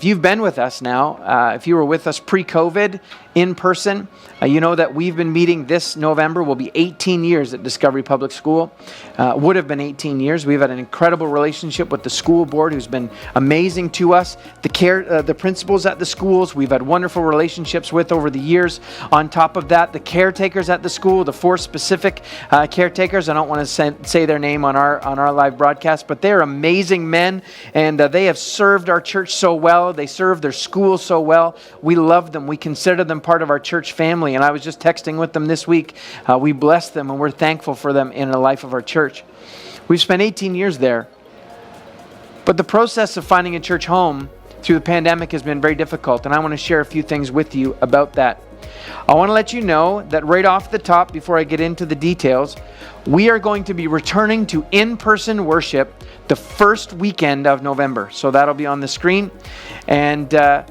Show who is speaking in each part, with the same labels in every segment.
Speaker 1: If you've been with us now, if you were with us pre-COVID in person, you know that we've been meeting this November. Will be 18 years at Discovery Public School. Would have been 18 years. We've had an incredible relationship with the school board, who's been amazing to us. The principals at the schools, we've had wonderful relationships with over the years. On top of that, the caretakers at the school, the 4 specific caretakers. I don't want to say their name on our live broadcast, but they're amazing men, and they have served our church so well. They serve their school so well. We love them. We consider them part of our church family. And I was just texting with them this week. We bless them and we're thankful for them in the life of our church. We've spent 18 years there. But the process of finding a church home through the pandemic has been very difficult. And I want to share a few things with you about that. I want to let you know that right off the top, before I get into the details, we are going to be returning to in-person worship the first weekend of November. So that'll be on the screen. And there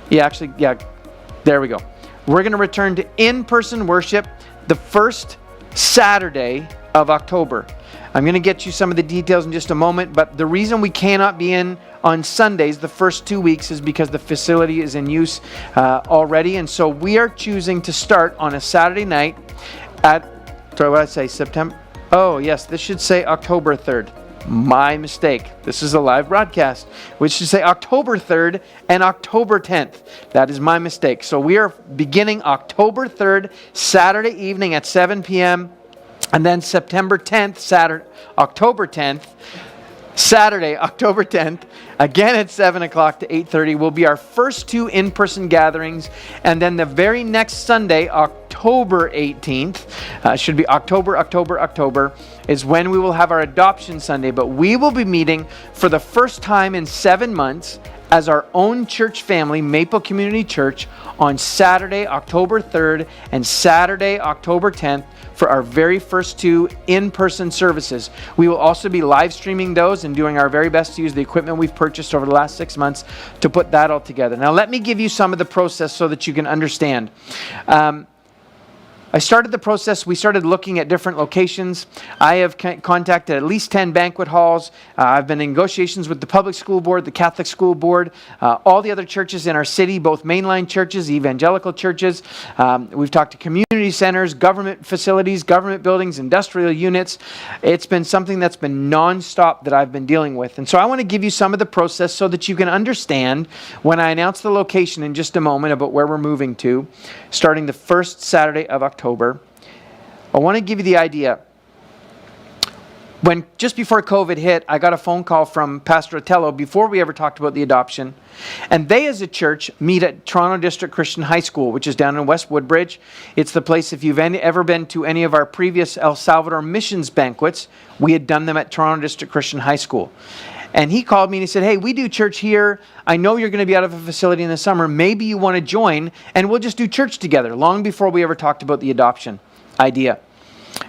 Speaker 1: we go. We're going to return to in-person worship the first Saturday of October. I'm going to get you some of the details in just a moment, but the reason we cannot be in on Sundays the first 2 weeks is because the facility is in use already, and so we are choosing to start on a Saturday night at, September? Oh, yes, this should say October 3rd. My mistake. This is a live broadcast, which should say October 3rd and October 10th. That is my mistake. So we are beginning October 3rd, Saturday evening at 7 p.m. And then September 10th, October 10th, Saturday, October 10th, again at 7 o'clock to 8:30 will be our first 2 in-person gatherings. And then the very next Sunday, October 18th, should be October, is when we will have our Adoption Sunday. But we will be meeting for the first time in 7 months as our own church family, Maple Community Church, on Saturday, October 3rd and Saturday, October 10th for our very first 2 in-person services. We will also be live streaming those and doing our very best to use the equipment we've purchased over the last 6 months to put that all together. Now let me give you some of the process so that you can understand. I started the process. We started looking at different locations. I have contacted at least 10 banquet halls. I've been in negotiations with the public school board, the Catholic school board, all the other churches in our city, both mainline churches, evangelical churches. We've talked to community centers, government facilities, government buildings, industrial units. It's been something that's been nonstop that I've been dealing with. And so I want to give you some of the process so that you can understand when I announce the location in just a moment about where we're moving to, starting the first Saturday of October. I want to give you the idea. When just before COVID hit, I got a phone call from Pastor Otello before we ever talked about the adoption. And they as a church meet at Toronto District Christian High School, which is down in West Woodbridge. It's the place, if you've ever been to any of our previous El Salvador missions banquets, we had done them at Toronto District Christian High School. And he called me and he said, hey, we do church here. I know you're going to be out of a facility in the summer. Maybe you want to join and we'll just do church together, long before we ever talked about the adoption idea.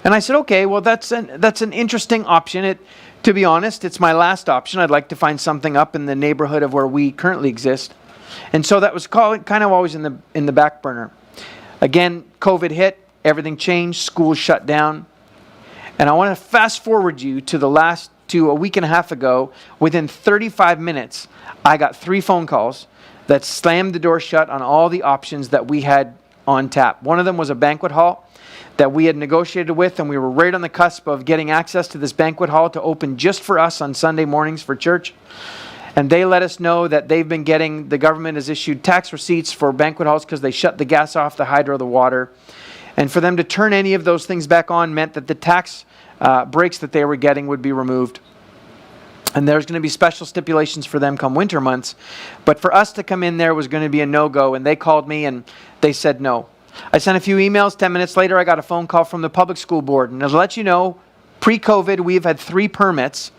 Speaker 1: And I said, okay, well, that's an interesting option. To be honest, it's my last option. I'd like to find something up in the neighborhood of where we currently exist. And so that was kind of always in the back burner. Again, COVID hit, everything changed, schools shut down. And I want to fast forward you to a week and a half ago. Within 35 minutes, I got 3 phone calls that slammed the door shut on all the options that we had on tap. One of them was a banquet hall that we had negotiated with, and we were right on the cusp of getting access to this banquet hall to open just for us on Sunday mornings for church. And they let us know that the government has issued tax receipts for banquet halls because they shut the gas off, the hydro, the water. And for them to turn any of those things back on meant that the tax breaks that they were getting would be removed. And there's going to be special stipulations for them come winter months. But for us to come in there was going to be a no-go. And they called me and they said no. I sent a few emails. 10 minutes later, I got a phone call from the public school board. And to let you know, pre-COVID, we've had 3 permits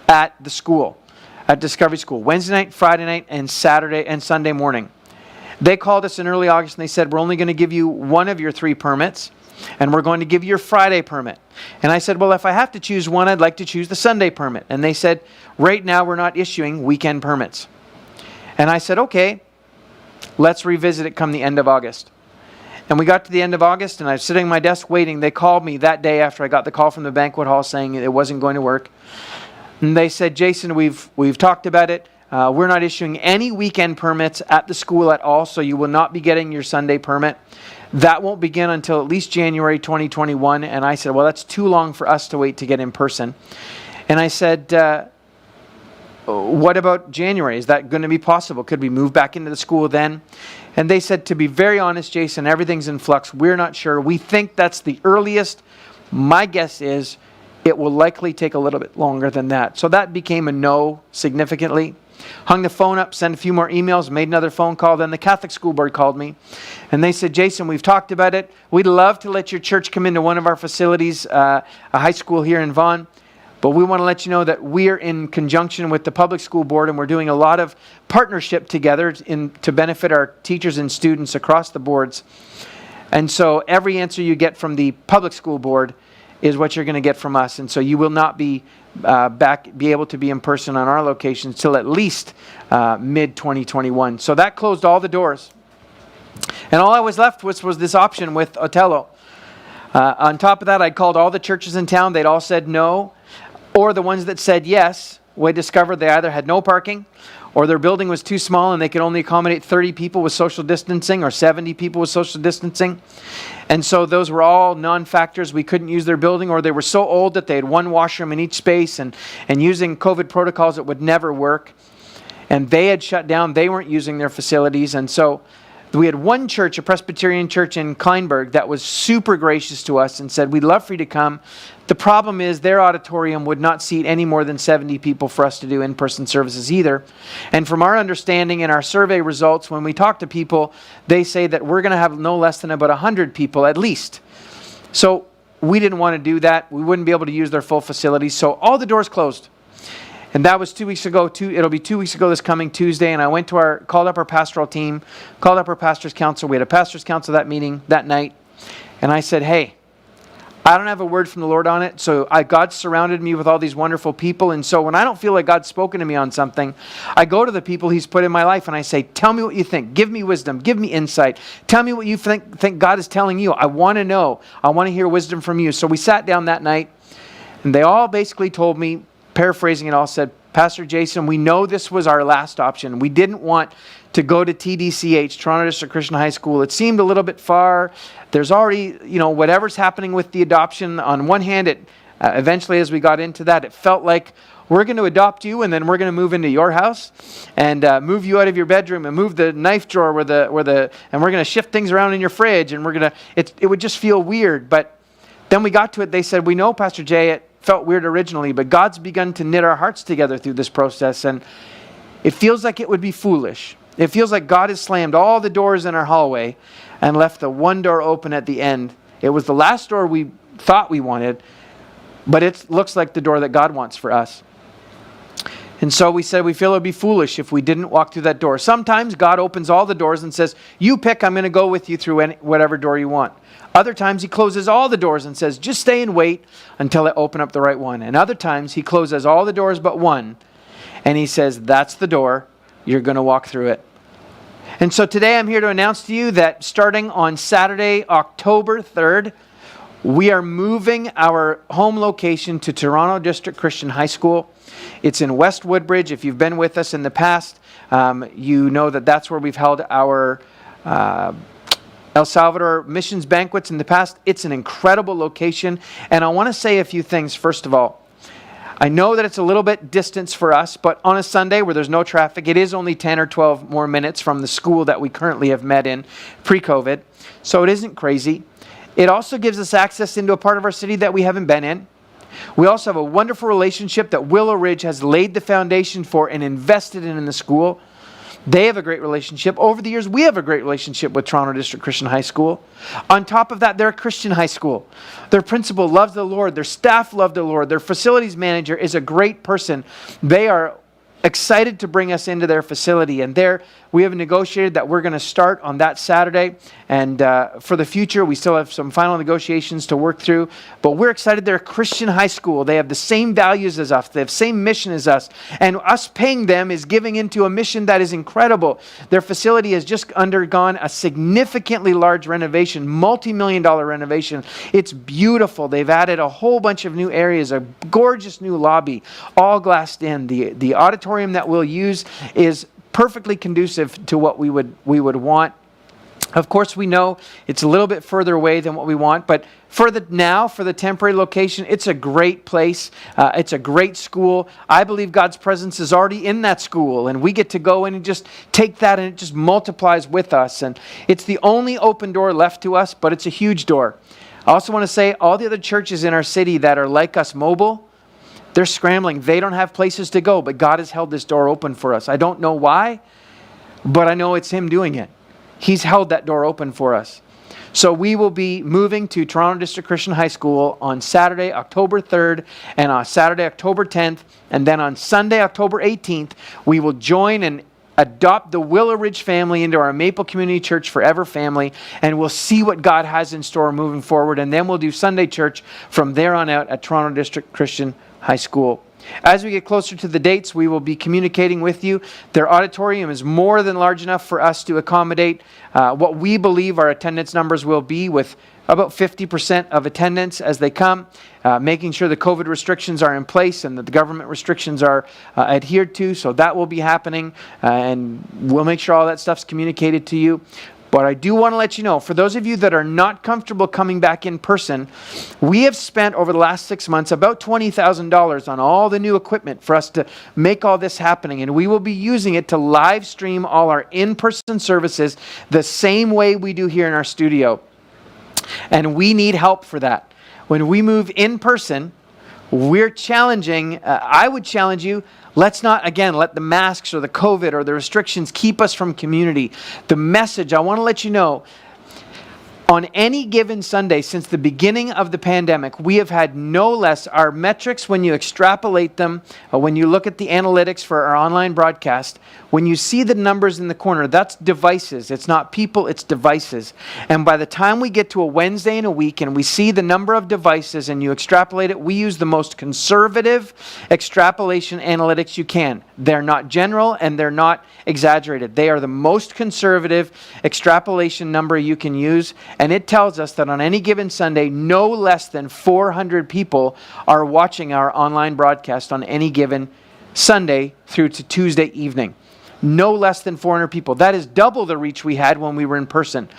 Speaker 1: at the school, at Discovery School. Wednesday night, Friday night, and Saturday and Sunday morning. They called us in early August and they said, we're only going to give you 1 of your 3 permits. And we're going to give you your Friday permit. And I said, well, if I have to choose one, I'd like to choose the Sunday permit. And they said, right now we're not issuing weekend permits. And I said, okay, let's revisit it come the end of August. And we got to the end of August and I was sitting at my desk waiting. They called me that day after I got the call from the banquet hall saying it wasn't going to work. And they said, Jason, we've talked about it. We're not issuing any weekend permits at the school at all, so you will not be getting your Sunday permit. That won't begin until at least January 2021. And I said, well, that's too long for us to wait to get in person. And I said, what about January? Is that going to be possible? Could we move back into the school then? And they said, to be very honest, Jason, everything's in flux. We're not sure. We think that's the earliest. My guess is it will likely take a little bit longer than that. So that became a no significantly. Hung the phone up, sent a few more emails, made another phone call. Then the Catholic School Board called me. And they said, Jason, we've talked about it. We'd love to let your church come into one of our facilities, a high school here in Vaughan. But we want to let you know that we're in conjunction with the public school board, and we're doing a lot of partnership together to benefit our teachers and students across the boards. And so every answer you get from the public school board is what you're going to get from us. And so you will not be able to be in person on our locations till at least mid-2021. So that closed all the doors. And all I was left with was this option with Otello. On top of that, I called all the churches in town. They'd all said no. Or the ones that said yes, we discovered they either had no parking, or their building was too small and they could only accommodate 30 people with social distancing or 70 people with social distancing. And so those were all non-factors. We couldn't use their building, or they were so old that they had one washroom in each space, and using COVID protocols, it would never work. And they had shut down. They weren't using their facilities. And so we had one church, a Presbyterian church in Kleinberg, that was super gracious to us and said, we'd love for you to come. The problem is their auditorium would not seat any more than 70 people for us to do in-person services either. And from our understanding and our survey results, when we talk to people, they say that we're going to have no less than about 100 people at least. So we didn't want to do that. We wouldn't be able to use their full facilities. So all the doors closed. And that was 2 weeks ago. It'll be 2 weeks ago this coming Tuesday. And I went to called up our pastoral team, called up our pastor's council. We had a pastor's council that meeting that night. And I said, hey, I don't have a word from the Lord on it. So God surrounded me with all these wonderful people. And so when I don't feel like God's spoken to me on something, I go to the people He's put in my life and I say, tell me what you think. Give me wisdom. Give me insight. Tell me what you think God is telling you. I want to know. I want to hear wisdom from you. So we sat down that night and they all basically told me, paraphrasing it all, said, Pastor Jason, we know this was our last option. We didn't want to go to TDCH, Toronto District Christian High School. It seemed a little bit far. There's already, whatever's happening with the adoption. On one hand, eventually as we got into that, it felt like we're going to adopt you and then we're going to move into your house and move you out of your bedroom and move the knife drawer and we're going to shift things around in your fridge and it would just feel weird. But then we got to it. They said, we know, Pastor Jay, it felt weird originally, but God's begun to knit our hearts together through this process, and it feels like it would be foolish. It feels like God has slammed all the doors in our hallway and left the one door open at the end. It was the last door we thought we wanted, but it looks like the door that God wants for us. And so we said we feel it would be foolish if we didn't walk through that door. Sometimes God opens all the doors and says, you pick, I'm going to go with you through whatever door you want. Other times He closes all the doors and says, just stay and wait until I open up the right one. And other times He closes all the doors but one, and He says, that's the door. You're going to walk through it. And so today I'm here to announce to you that starting on Saturday, October 3rd, we are moving our home location to Toronto District Christian High School. It's in West Woodbridge. If you've been with us in the past, you know that that's where we've held our El Salvador missions banquets in the past. It's an incredible location. And I want to say a few things. First of all, I know that it's a little bit distance for us, but on a Sunday where there's no traffic, it is only 10 or 12 more minutes from the school that we currently have met in pre-COVID. So it isn't crazy. It also gives us access into a part of our city that we haven't been in. We also have a wonderful relationship that Willow Ridge has laid the foundation for and invested in the school. They have a great relationship. Over the years, we have a great relationship with Toronto District Christian High School. On top of that, they're a Christian high school. Their principal loves the Lord. Their staff love the Lord. Their facilities manager is a great person. They are excited to bring us into their facility. And we have negotiated that we're going to start on that Saturday. And for the future, we still have some final negotiations to work through. But we're excited. They're a Christian high school. They have the same values as us. They have the same mission as us. And us paying them is giving into a mission that is incredible. Their facility has just undergone a significantly large renovation, multi-million-dollar renovation. It's beautiful. They've added a whole bunch of new areas, a gorgeous new lobby, all glassed in. The auditorium auditorium that we'll use is perfectly conducive to what we would want. Of course, we know it's a little bit further away than what we want, but for the temporary location, it's a great place. It's a great school. I believe God's presence is already in that school, and we get to go in and just take that, and it just multiplies with us. And it's the only open door left to us, but it's a huge door. I also want to say all the other churches in our city that are like us, mobile, they're scrambling. They don't have places to go, but God has held this door open for us. I don't know why, but I know it's Him doing it. He's held that door open for us. So we will be moving to Toronto District Christian High School on Saturday, October 3rd, and on Saturday, October 10th. And then on Sunday, October 18th, we will join and adopt the Willow Ridge family into our Maple Community Church Forever family. And we'll see what God has in store moving forward. And then we'll do Sunday church from there on out at Toronto District Christian High School. As we get closer to the dates, we will be communicating with you. Their auditorium is more than large enough for us to accommodate what we believe our attendance numbers will be, with about 50% of attendance as they come, making sure the COVID restrictions are in place and that the government restrictions are adhered to. So that will be happening, and we'll make sure all that stuff's communicated to you. But I do want to let you know, for those of you that are not comfortable coming back in person, we have spent over the last 6 months about $20,000 on all the new equipment for us to make all this happening. And we will be using it to live stream all our in-person services the same way we do here in our studio. And we need help for that. When we move in person, we're challenging, I would challenge you, let's not, again, let the masks or the COVID or the restrictions keep us from community. The message, I want to let you know, on any given Sunday since the beginning of the pandemic, we have had no less, our metrics, when you extrapolate them, when you look at the analytics for our online broadcast, when you see the numbers in the corner, that's devices. It's not people, it's devices. And by the time we get to a Wednesday in a week and we see the number of devices and you extrapolate it, we use the most conservative extrapolation analytics you can. They're not general and they're not exaggerated. They are the most conservative extrapolation number you can use. And it tells us that on any given Sunday, no less than 400 people are watching our online broadcast on any given Sunday through to Tuesday evening. No less than 400 people. That is double the reach we had when we were in person.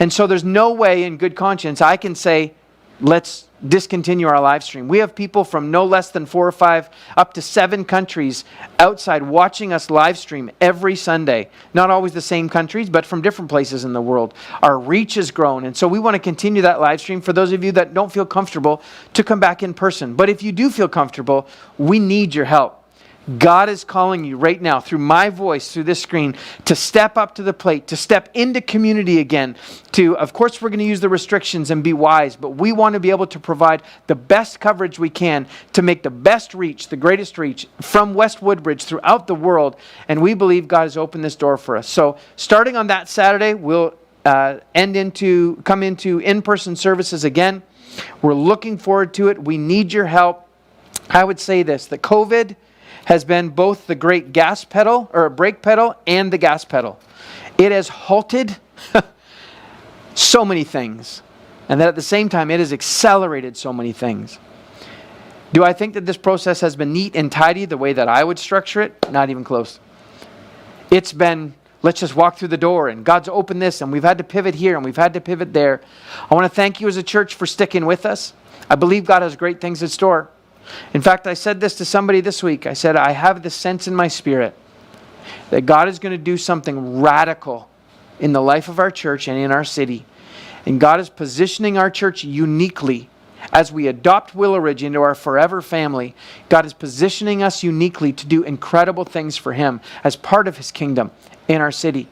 Speaker 1: And so there's no way in good conscience I can say, let's discontinue our live stream. We have people from no less than 4 or 5 up to 7 countries outside watching us live stream every Sunday. Not always the same countries, but from different places in the world. Our reach has grown, and so we want to continue that live stream for those of you that don't feel comfortable to come back in person. But if you do feel comfortable, we need your help. God is calling you right now through my voice, through this screen, to step up to the plate, to step into community again. Of course, we're going to use the restrictions and be wise, but we want to be able to provide the best coverage we can to make the best reach, the greatest reach from West Woodbridge throughout the world. And we believe God has opened this door for us. So starting on that Saturday, we'll come into in-person services again. We're looking forward to it. We need your help. I would say this, that COVID has been both the great brake pedal and the gas pedal. It has halted so many things. And that at the same time, it has accelerated so many things. Do I think that this process has been neat and tidy the way that I would structure it? Not even close. It's been, let's just walk through the door and God's opened this and we've had to pivot here and we've had to pivot there. I want to thank you as a church for sticking with us. I believe God has great things in store. In fact, I said this to somebody this week. I said, I have the sense in my spirit that God is going to do something radical in the life of our church and in our city. And God is positioning our church uniquely. As we adopt Willow Ridge into our forever family, God is positioning us uniquely to do incredible things for Him as part of His kingdom in our city.